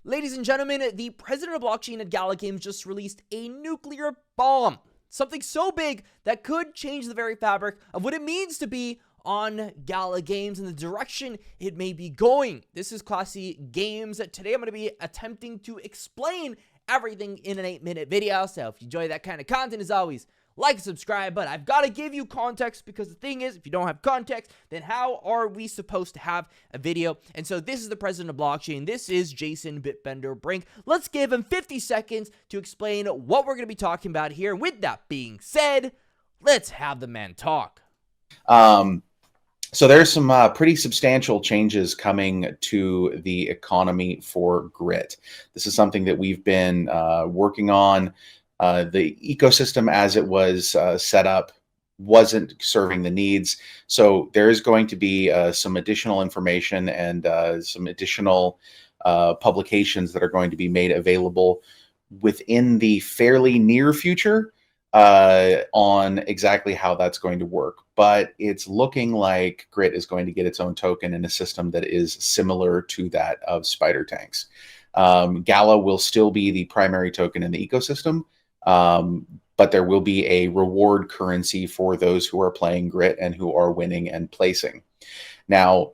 Ladies and gentlemen, the president of blockchain at Gala Games just released a nuclear bomb. Something so big that could change the very fabric of what it means to be on Gala Games and the direction it may be going. This is Classy Games. Today I'm going to be attempting to explain everything in an 8-minute video. So if you enjoy that kind of content, as always, like, subscribe, but I've got to give you context because the thing is, if you don't have context, then how are we supposed to have a video? And so this is the president of blockchain. This is Jason Bitbender Brink. Let's give him 50 seconds to explain what we're going to be talking about here. With that being said, let's have the man talk. So there's some pretty substantial changes coming to the economy for Grit. This is something that we've been working on. The ecosystem as it was set up wasn't serving the needs. So there is going to be some additional information and some additional publications that are going to be made available within the fairly near future on exactly how that's going to work. But it's looking like Grit is going to get its own token in a system that is similar to that of Spider Tanks. Gala will still be the primary token in the ecosystem. But there will be a reward currency for those who are playing Grit and who are winning and placing. Now,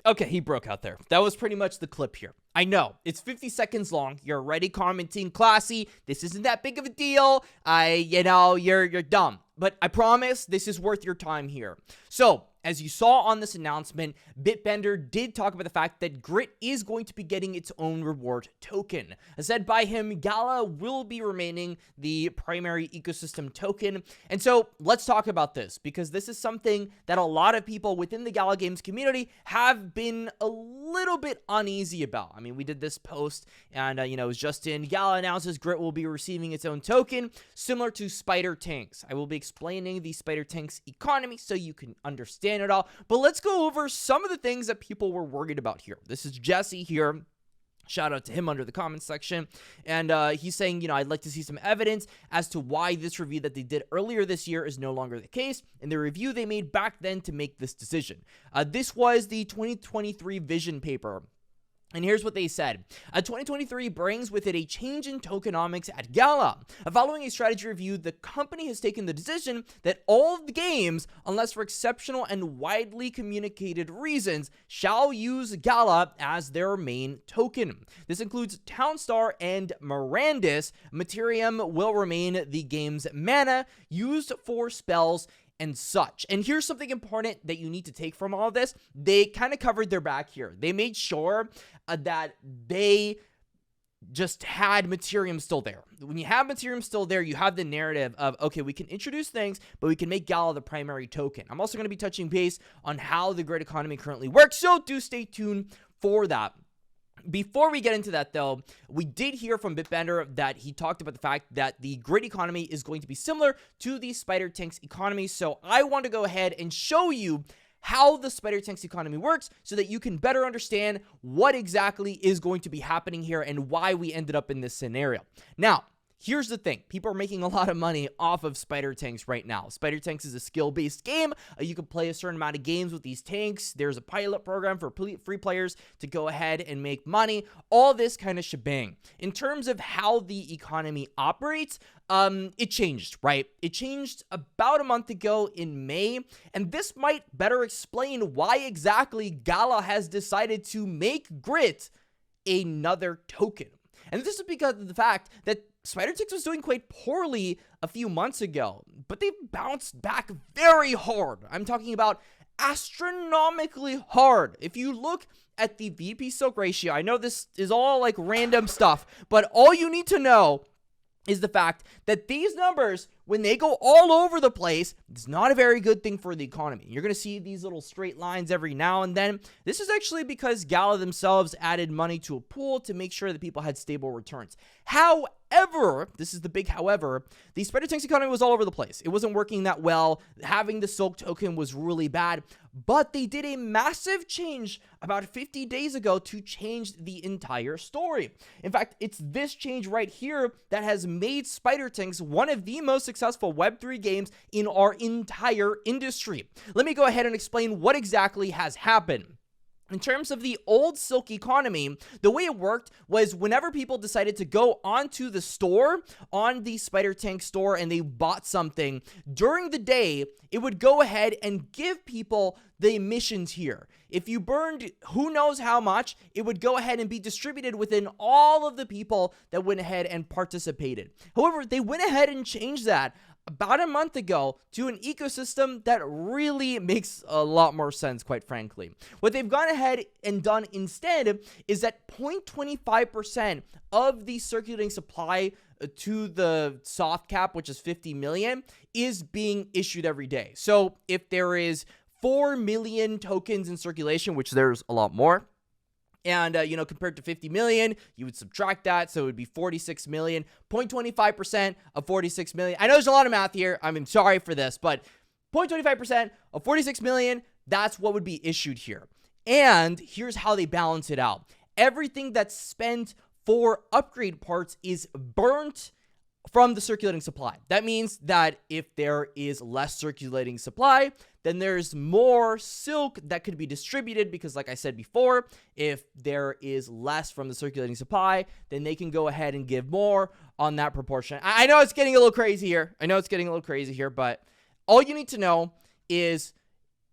Okay, he broke out there. That was pretty much the clip here. I know, it's 50 seconds long. You're already commenting, Classy, this isn't that big of a deal. You're dumb. But I promise this is worth your time here. So, as you saw on this announcement, Bitbender did talk about the fact that Grit is going to be getting its own reward token. As said by him, Gala will be remaining the primary ecosystem token. And so let's talk about this, because this is something that a lot of people within the Gala Games community have been a little bit uneasy about. I mean, we did this post and, it was just in. Gala announces Grit will be receiving its own token, similar to Spider Tanks. I will be explaining the Spider Tanks economy so you can understand it all, but let's go over some of the things that people were worried about here. This is Jesse here. Shout out to him under the comments section. And he's saying, I'd like to see some evidence as to why this review that they did earlier this year is no longer the case, and the review they made back then to make this decision. This was the 2023 vision paper. And here's what they said. 2023 brings with it a change in tokenomics at Gala. Following a strategy review, the company has taken the decision that all of the games, unless for exceptional and widely communicated reasons, shall use Gala as their main token. This includes Townstar and Mirandus. Materium will remain the game's mana used for spells and such. And here's something important that you need to take from all of this. They kind of covered their back here. They made sure that they just had Materium still there. When you have Materium still there, you have the narrative of, okay, we can introduce things, but we can make Gala the primary token. I'm also going to be touching base on how the Grid economy currently works, so do stay tuned for that. Before we get into that, though, we did hear from Bitbender that he talked about the fact that the Grid economy is going to be similar to the Spider Tanks economy. So I want to go ahead and show you how the Spider Tanks economy works so that you can better understand what exactly is going to be happening here and why we ended up in this scenario. Now, here's the thing. People are making a lot of money off of Spider Tanks right now. Spider Tanks is a skill-based game. You can play a certain amount of games with these tanks. There's a pilot program for free players to go ahead and make money. All this kind of shebang. In terms of how the economy operates, it changed, right? It changed about a month ago in May, and this might better explain why exactly Gala has decided to make Grit another token. And this is because of the fact that Spider Tanks was doing quite poorly a few months ago, but they've bounced back very hard. I'm talking about astronomically hard. If you look at the VP Silk ratio, I know this is all like random stuff, but all you need to know is the fact that these numbers, when they go all over the place, it's not a very good thing for the economy. You're going to see these little straight lines every now and then. This is actually because Gala themselves added money to a pool to make sure that people had stable returns. However, this is the big however, the Spider Tanks economy was all over the place. It wasn't working that well. Having the Silk token was really bad, but they did a massive change about 50 days ago to change the entire story. In fact, it's this change right here that has made Spider Tanks one of the most successful Web3 games in our entire industry. Let me go ahead and explain what exactly has happened. In terms of the old Silk economy, the way it worked was whenever people decided to go onto the store, on the Spider Tank store, and they bought something, during the day, it would go ahead and give people the emissions here. If you burned who knows how much, it would go ahead and be distributed within all of the people that went ahead and participated. However, they went ahead and changed that about a month ago to an ecosystem that really makes a lot more sense, quite frankly. What they've gone ahead and done instead is that 0.25% of the circulating supply to the soft cap, which is 50 million, is being issued every day. So if there is 4 million tokens in circulation, which there's a lot more, and, compared to 50 million, you would subtract that. So it would be 46 million. 0.25% of 46 million. I know there's a lot of math here. I'm sorry for this, but 0.25% of 46 million, that's what would be issued here. And here's how they balance it out. Everything that's spent for upgrade parts is burnt from the circulating supply. That means that if there is less circulating supply, then there's more silk that could be distributed because, like I said before, if there is less from the circulating supply, then they can go ahead and give more on that proportion. I know it's getting a little crazy here. But all you need to know is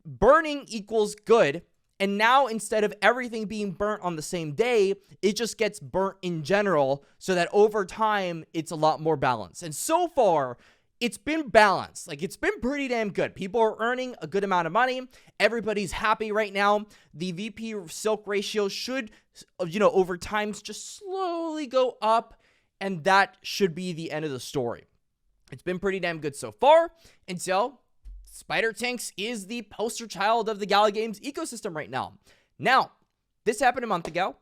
burning equals good. And now, instead of everything being burnt on the same day, it just gets burnt in general so that over time, it's a lot more balanced. And so far, it's been balanced. Like, it's been pretty damn good. People are earning a good amount of money. Everybody's happy right now. The VP Silk ratio should, over time, just slowly go up. And that should be the end of the story. It's been pretty damn good so far. And so Spider Tanks is the poster child of the Gala Games ecosystem right now. Now, this happened a month ago,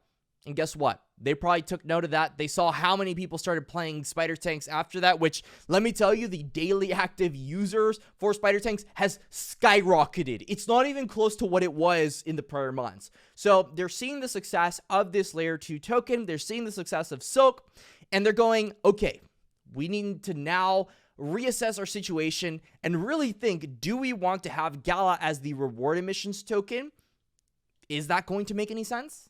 and guess what? They probably took note of that. They saw how many people started playing Spider Tanks after that, which, let me tell you, the daily active users for Spider Tanks has skyrocketed. It's not even close to what it was in the prior months. So they're seeing the success of this Layer 2 token. They're seeing the success of Silk, and they're going, okay, we need to now reassess our situation and really think, do we want to have Gala as the reward emissions token? Is that going to make any sense?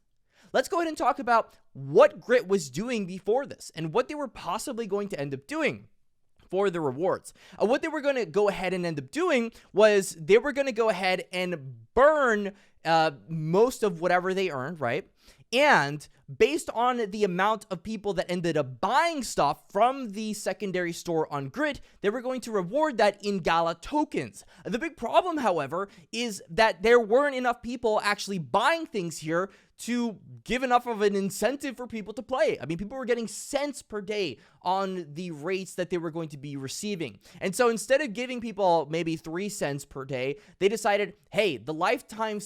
Let's go ahead and talk about what Grit was doing before this and what they were possibly going to end up doing for the rewards. What they were going to go ahead and end up doing was they were going to go ahead and burn most of whatever they earned, right? And based on the amount of people that ended up buying stuff from the secondary store on Grid, they were going to reward that in Gala tokens. The big problem, however, is that there weren't enough people actually buying things here to give enough of an incentive for people to play. I mean, people were getting cents per day on the rates that they were going to be receiving. And so instead of giving people maybe 3 cents per day, they decided, hey, the lifetime,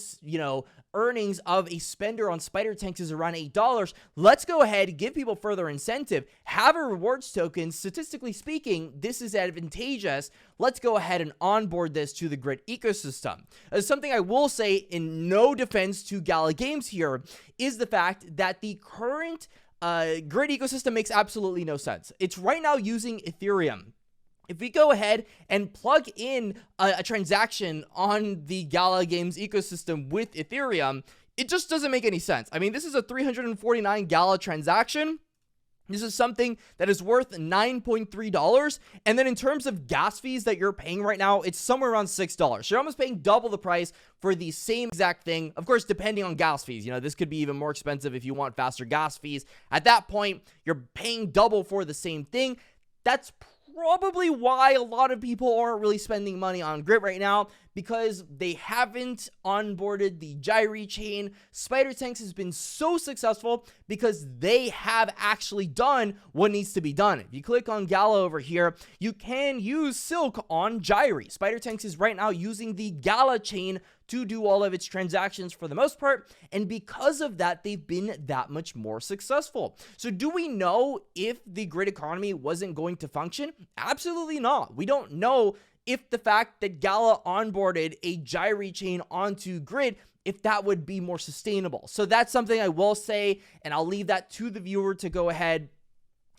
earnings of a spender on Spider Tanks is around $8. Let's go ahead, give people further incentive, have a rewards token. Statistically speaking, this is advantageous. Let's go ahead and onboard this to the Grid ecosystem. Something I will say in no defense to Gala Games here is the fact that the current Grid ecosystem makes absolutely no sense. It's right now using Ethereum. If we go ahead and plug in a transaction on the Gala Games ecosystem with Ethereum, it just doesn't make any sense. I mean, this is a 349 Gala transaction. This is something that is worth $9.3. And then in terms of gas fees that you're paying right now, it's somewhere around $6. So you're almost paying double the price for the same exact thing. Of course, depending on gas fees, this could be even more expensive if you want faster gas fees. At that point, you're paying double for the same thing. That's probably why a lot of people aren't really spending money on Grit right now, because they haven't onboarded the Gyri chain. Spider Tanks has been so successful because they have actually done what needs to be done. If you click on Gala over here, you can use Silk on Gyri. Spider Tanks is right now using the Gala chain to do all of its transactions for the most part, and because of that, they've been that much more successful. So do we know if the Grid economy wasn't going to function? Absolutely not. We don't know if the fact that Gala onboarded a Gyri chain onto Grid, if that would be more sustainable. So that's something I will say, and I'll leave that to the viewer to go ahead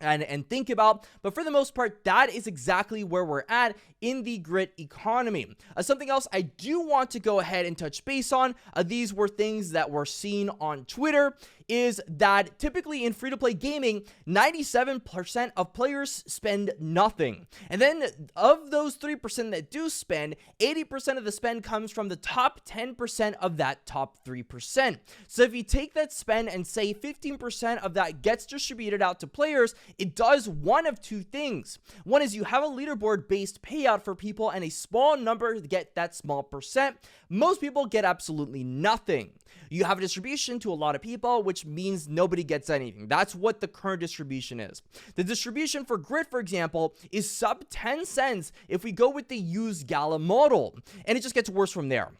and think about. But for the most part, that is exactly where we're at in the grit economy. Something else I do want to go ahead and touch base on, these were things that were seen on Twitter, is that typically in free-to-play gaming, 97% of players spend nothing. And then of those 3% that do spend, 80% of the spend comes from the top 10% of that top 3%. So if you take that spend and say 15% of that gets distributed out to players, it does one of two things. One is you have a leaderboard-based payout for people, and a small number get that small percent. Most people get absolutely nothing. You have a distribution to a lot of people, which means nobody gets anything. That's what the current distribution is. The distribution for Grit, for example, is sub 10 cents if we go with the used Gala model, and it just gets worse from there.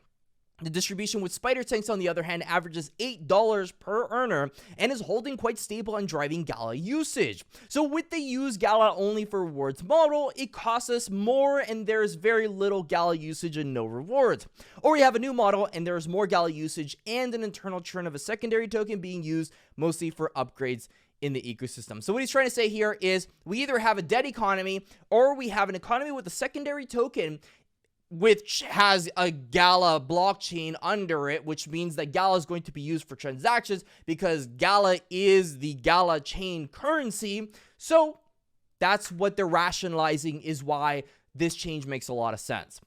The distribution with Spider Tanks, on the other hand, averages $8 per earner and is holding quite stable and driving Gala usage. So with the used Gala only for rewards model, it costs us more and there's very little Gala usage and no rewards. Or we have a new model and there's more Gala usage and an internal churn of a secondary token being used mostly for upgrades in the ecosystem. So what he's trying to say here is we either have a dead economy or we have an economy with a secondary token which has a Gala blockchain under it, which means that Gala is going to be used for transactions because Gala is the Gala chain currency. So that's what they're rationalizing, is why this change makes a lot of sense.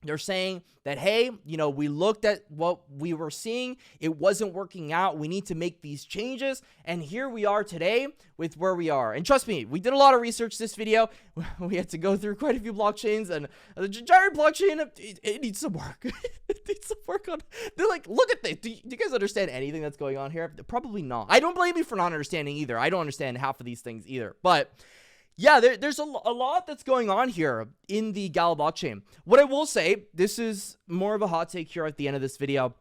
They're saying that, hey, we looked at what we were seeing. It wasn't working out. We need to make these changes. And here we are today with where we are. And trust me, we did a lot of research this video. We had to go through quite a few blockchains. And the giant blockchain, it needs some work. It needs some work on. They're like, look at this. Do you guys understand anything that's going on here? Probably not. I don't blame you for not understanding either. I don't understand half of these things either. But yeah, there's a lot that's going on here in the Gala blockchain. What I will say, this is more of a hot take here at the end of this video,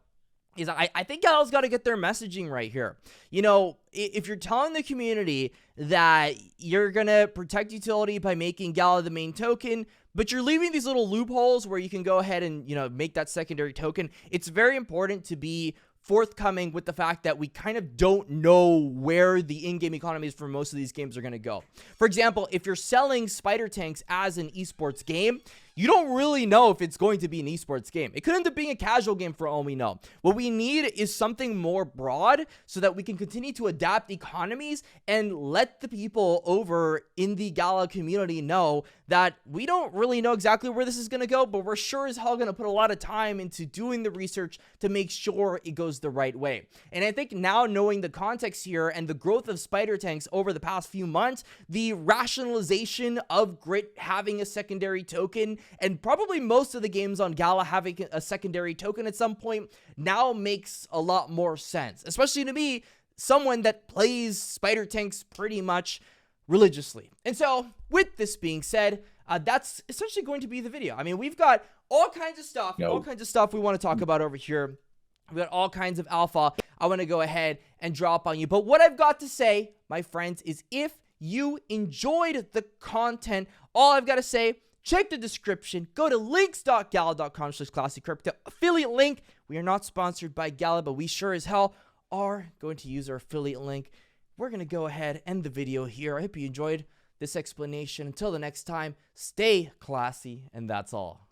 is I think Gala's got to get their messaging right here. If you're telling the community that you're going to protect utility by making Gala the main token, but you're leaving these little loopholes where you can go ahead and, make that secondary token, it's very important to be forthcoming with the fact that we kind of don't know where the in-game economies for most of these games are going to go. For example, if you're selling Spider Tanks as an esports game, you don't really know if it's going to be an esports game. It could end up being a casual game for all we know. What we need is something more broad so that we can continue to adapt economies and let the people over in the Gala community know that we don't really know exactly where this is going to go, but we're sure as hell going to put a lot of time into doing the research to make sure it goes the right way. And I think now, knowing the context here and the growth of Spider Tanks over the past few months, the rationalization of Grit having a secondary token, and probably most of the games on Gala having a secondary token at some point, now makes a lot more sense. Especially to me, someone that plays Spider Tanks pretty much religiously. And so, with this being said, that's essentially going to be the video. I mean, we've got all kinds of stuff we want to talk about over here. We've got all kinds of alpha I want to go ahead and drop on you. But what I've got to say, my friends, is if you enjoyed the content, all I've got to say, check the description. Go to links.gala.com/classycrypto. Affiliate link. We are not sponsored by Gala, but we sure as hell are going to use our affiliate link. We're going to go ahead and end the video here. I hope you enjoyed this explanation. Until the next time, stay classy, and that's all.